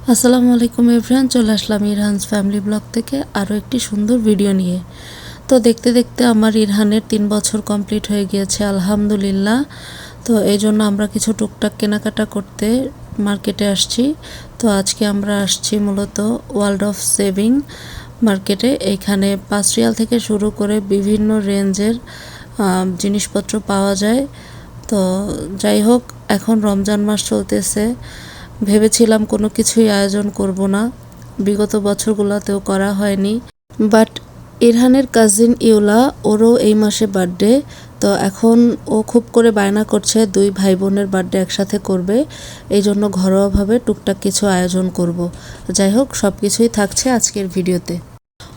আসসালামু আলাইকুম এভরিওয়ান, চলে আসলাম ইরহানস ফ্যামিলি ব্লগ থেকে আরও একটি সুন্দর ভিডিও নিয়ে। তো দেখতে দেখতে আমার ইরহানের 3 বছর কমপ্লিট হয়ে গিয়েছে আলহামদুলিল্লাহ। তো এই জন্য আমরা কিছু টুকটাক কেনাকাটা করতে মার্কেটে আসছি। তো আজকে আমরা আসছি মূলত ওয়ার্ল্ড অফ সেভিং মার্কেটে। এইখানে 5 রিয়াল থেকে শুরু করে বিভিন্ন রেঞ্জের জিনিসপত্র পাওয়া যায়। তো যাই হোক, এখন রমজান মাস চলতেছে, ভেবেছিলাম কোনো কিছুই আয়োজন করব না, বিগত বছরগুলোতেও করা হয়নি। বাট ইরহানের কাজিন ইউলা, ওরও এই মাসে বার্থডে। তো এখন ও খুব করে বায়না করছে 2 ভাই বোনের বার্থডে একসাথে করবে, এই জন্য ঘরোয়াভাবে টুকটাক কিছু আয়োজন করব। যাই হোক, সব কিছুই থাকছে আজকের ভিডিওতে।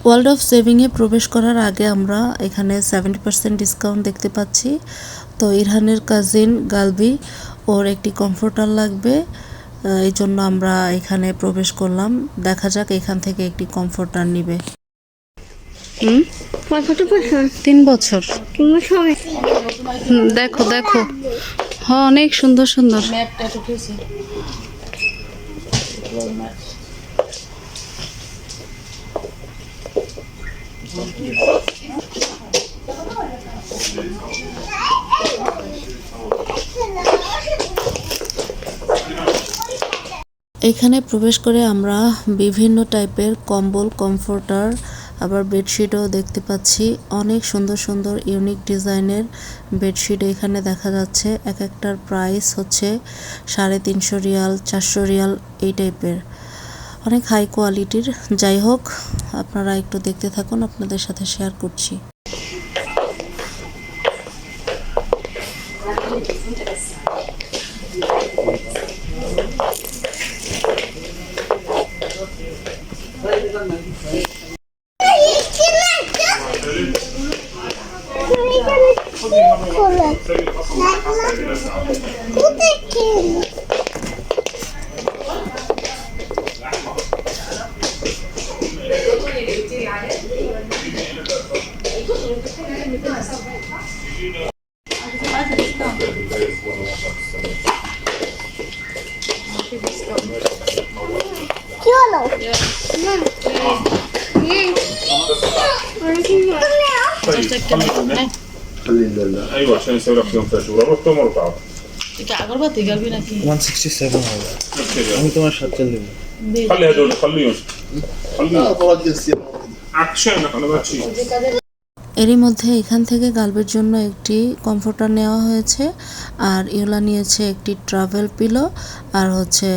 ওয়ার্ল্ড অফ সেভিংয়ে প্রবেশ করার আগে আমরা এখানে 70% ডিসকাউন্ট দেখতে পাচ্ছি। তো ইরহানের কাজিন গালবি, ওর একটি কমফোর্টার লাগবে, এই জন্য আমরা এখানে প্রবেশ করলাম। দেখা যাক এখান থেকে একটি কমফোর্টার নিবে। 3 বছর। দেখো দেখো, হ্যাঁ অনেক সুন্দর সুন্দর। এখানে প্রবেশ করে আমরা বিভিন্ন টাইপের কম্বল, কমফোর্টার, আবার বেডশিটও দেখতে পাচ্ছি। অনেক সুন্দর সুন্দর ইউনিক ডিজাইনের বেডশিট এখানে দেখা যাচ্ছে। এক একটার প্রাইস হচ্ছে 350 রিয়াল, 400 রিয়াল, এই টাইপের, অনেক হাই কোয়ালিটির। যাই হোক, আপনারা একটু দেখতে থাকুন, আপনাদের সাথে শেয়ার করছি। ايوه عشان يسوي لك يوم فاشوره رحت مرقعه এটা আগরবাতি গালবি নাকি 167 হবে। আমি তোমার সাথে দেব। خلي هدول خليهم عكشان انا بمشي এরই মধ্যে এখান থেকে গালবের জন্য একটি কমফোর্টার নেওয়া হয়েছে, আর ইউলা নিয়েছে একটি ট্রাভেল পিলো, আর হচ্ছে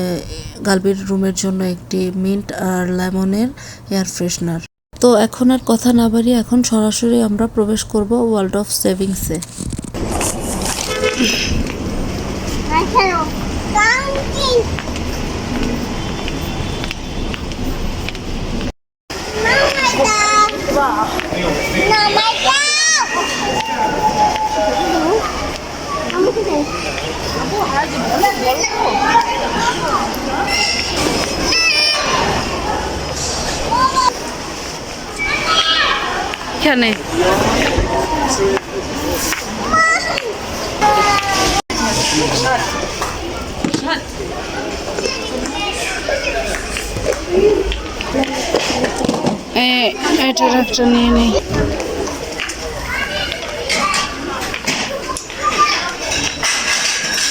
গালবির রুমের জন্য একটি মিন্ট আর লেমনের এয়ার ফ্রেশনার। তো এখন আর কথা না বাড়িয়ে এখন সরাসরি আমরা প্রবেশ করব ওয়ার্ল্ড অফ সেভিংসে। এখানে এটার একটা নিয়ে নেই।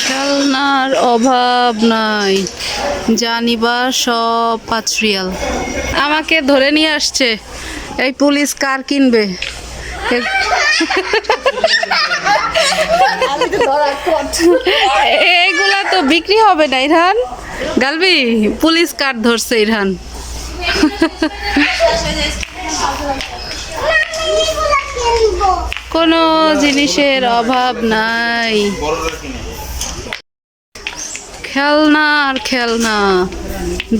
খেলনার অভাব নাই, জানিবা সব 5 রিয়াল। আমাকে ধরে নিয়ে আসছে, এই পুলিশ কার কিনবে। এইগুলা তো বিক্রি হবে না ইরহান। গালবি, পুলিশ কার ধরছে ইরহান। কোনো জিনিসের অভাব নাই, খেলনা আর খেলনা।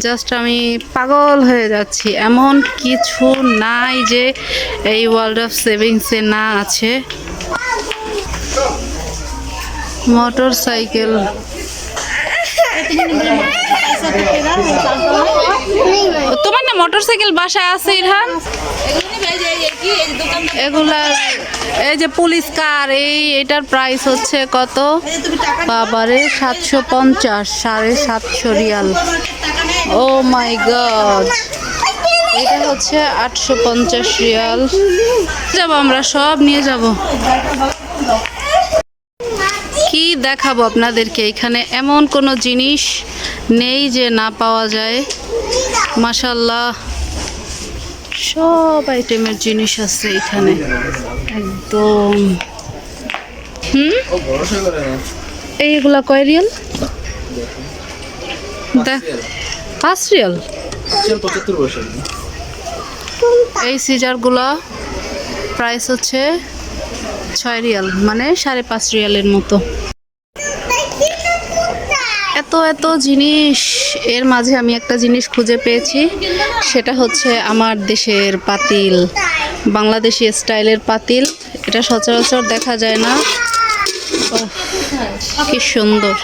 জাস্ট আমি পাগল হয়ে যাচ্ছি, এমন কিছু নাই যে এই ওয়ার্ল্ড অফ সেভিংসে না আছে। মোটর সাইকেল, তোমার না মোটর সাইকেল বাসায় আছে ইরহান? এগুলার এই যে পুলিশ কার, এটার প্রাইস হচ্ছে কত বাবারে 750, 750 রিয়াল। ও মাই গড, এটা হচ্ছে 850 রিয়াল। যাব আমরা সব নিয়ে যাব। কি দেখাবো আপনাদেরকে, এখানে এমন কোনো জিনিস নেই যে না পাওয়া যায়। মাশাআল্লাহ সব আইটেমের জিনিস আছে এখানে একদম। এইগুলা কয় রিয়াল? 5 রিয়াল। এই সিজারগুলা প্রাইস হচ্ছে 6 রিয়াল, মানে 5.5 রিয়ালের মতো। এত এত জিনিস, এর মাঝে আমি একটা জিনিস খুঁজে পেয়েছি, সেটা হচ্ছে আমার দেশের পাতিল, বাংলাদেশি স্টাইলের পাতিল। এটা সচরাচর দেখা যায় না। ওহ, কি সুন্দর।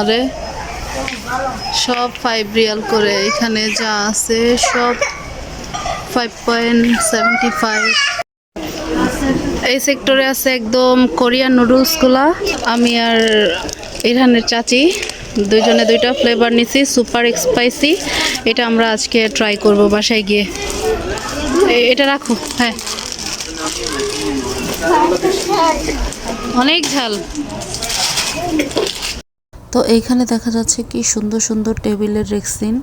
আরে সব 5 রিয়াল করে, এখানে যা আছে সব 5.75। এই সেক্টরে আছে একদম কোরিয়ান নুডলসগুলা। আমি আর ইরহানের চাচি দুইজনে 2টা ফ্লেভার নিছি, সুপার স্পাইসি। এটা আমরা আজকে ট্রাই করব বাসায় গিয়ে। এটা রাখো। হ্যাঁ, অনেক ঝাল। তো এইখানে দেখা যাচ্ছে কি সুন্দর সুন্দর টেবিলের রেক্সিন।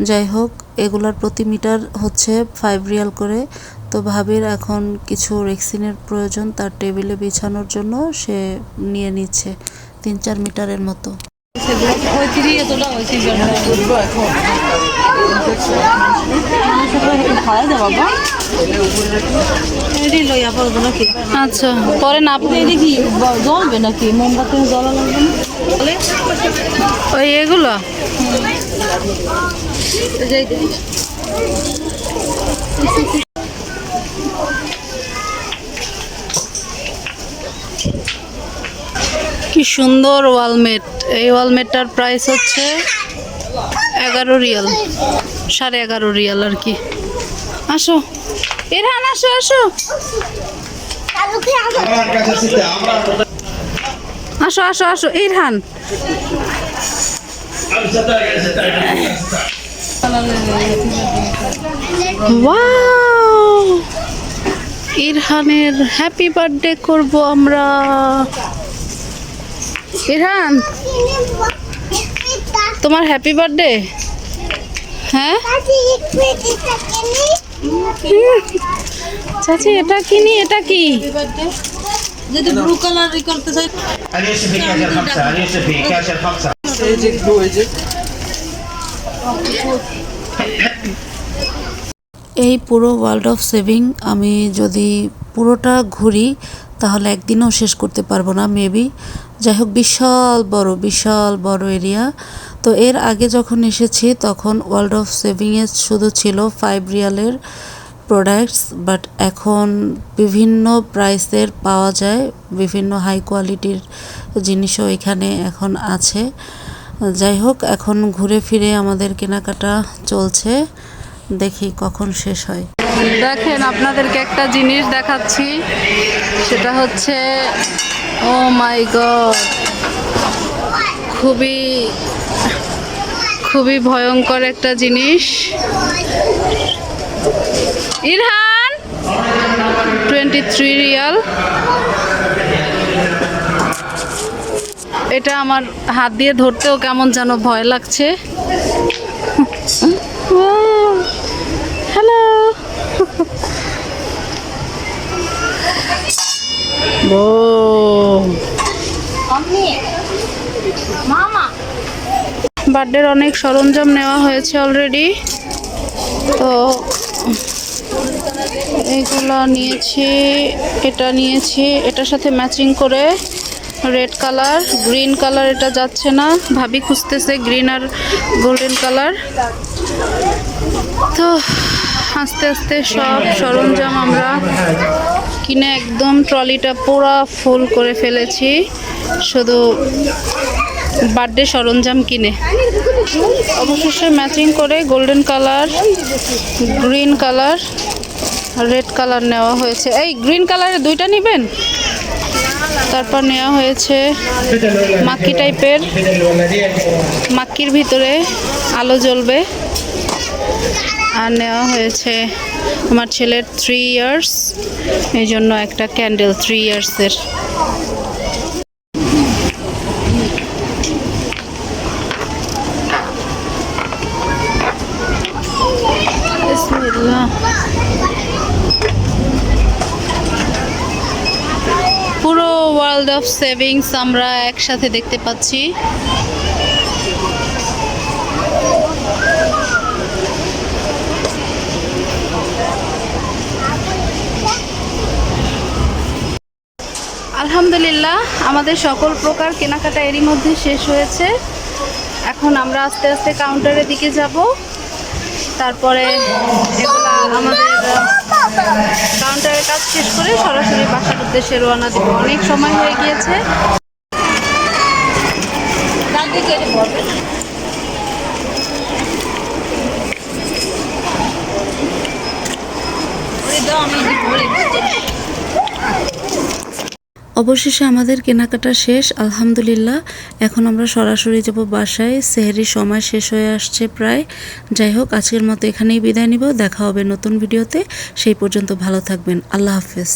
যাই হোক, এগুলার প্রতি মিটার হচ্ছে 5 রিয়াল করে। তো ভাবির এখন কিছু রেক্সিনের প্রয়োজন তার টেবিলে বিছানোর জন্য, সে নিয়ে নিচ্ছে 3-4 মিটারের মতো। আচ্ছা, পরে না কি জ্বলবে নাকি? মোমবাতি জ্বলা লাগবে না? ওই এগুলো কি সুন্দর ওয়ালমেট। এই ওয়ালমেটটার প্রাইস হচ্ছে 11 রিয়াল, 11.5 রিয়াল আর কি। আসো ইরহান, আসো আসো আসো আসো আসো ইরহান। ওয়াও, ইরহানের হ্যাপি বার্থডে করব আমরা। ইরহান, তোমার হ্যাপি বার্থডে। হ্যাঁ চাচি, এটা কিনি। এটা কি? যদি ব্লু কালার করতে চাই। এই পুরো ওয়ার্ল্ড অফ সেভিং আমি যদি পুরোটা ঘুরি তাহলে একদিনও শেষ করতে পারবো না মেবি। যাই হোক, বিশাল বড় এরিয়া। তো এর আগে যখন এসেছি তখন ওয়ার্ল্ড অফ সেভিংয়ে শুধু ছিল 5 রিয়ালের প্রোডাক্টস, বাট এখন বিভিন্ন প্রাইসের পাওয়া যায়, বিভিন্ন হাই কোয়ালিটির জিনিসও এখানে এখন আছে। যাই হোক, এখন ঘুরে ফিরে আমাদের কেনাকাটা চলছে, দেখি কখন শেষ হয়। দেখেন, আপনাদেরকে একটা জিনিস দেখাচ্ছি, সেটা হচ্ছে ও মাই গড, খুবই ভয়ঙ্কর একটা জিনিস। ইরহান, 23 রিয়াল। এটা আমার হাত দিয়ে ধরতেও কেমন যেন ভয় লাগছে। হ্যালো, ও বার্থডের অনেক সরঞ্জাম নেওয়া হয়েছে অলরেডি। তো এইগুলো নিয়েছি, এটা নিয়েছি, এটার সাথে ম্যাচিং করে রেড কালার, গ্রিন কালার এটা যাচ্ছে না, ভাবি খুঁজতেছে গ্রিন আর গোল্ডেন কালার। তো আস্তে আস্তে সব সরঞ্জাম আমরা কিনে একদম ট্রলিটা পুরা ফুল করে ফেলেছি, শুধু বার্থডে সরঞ্জাম কিনে। অবশেষে ম্যাচিং করে golden colour, green colour, red colour নেওয়া হয়েছে। এই গ্রিন কালারের দুইটা নেবেন? তারপর নেওয়া হয়েছে মাক্কি টাইপের, মাক্কির ভিতরে আলো জ্বলবে। আর নেওয়া হয়েছে আমার ছেলের 3 ইয়ার্স, এই জন্য একটা ক্যান্ডেল 3 ইয়ার্সের। বিসমিল্লাহ। পুরো ওয়ার্ল্ড অফ সেভিংস আমরা একসাথে দেখতে পাচ্ছি। আলহামদুলিল্লাহ, আমাদের সকল প্রকার কেনাকাটা এরই মধ্যে শেষ হয়েছে। এখন আমরা আস্তে আস্তে কাউন্টারের দিকে যাব। তারপরে এগুলা আমাদের কাউন্টারের কাজ শেষ করে সরাসরি বাসার উদ্দেশ্যে রওনা দিব। অনেক সময় হয়ে গিয়েছে। অবশেষে আমাদের কেনাকাটা শেষ আলহামদুলিল্লাহ। এখন আমরা সরাসরি যাব বাসায়। সেহরির সময় শেষ হয়ে আসছে প্রায়। যাই হোক, আজকের মতো এখানেই বিদায় নিব। দেখা হবে নতুন ভিডিওতে। সেই পর্যন্ত ভালো থাকবেন। আল্লাহ হাফেজ।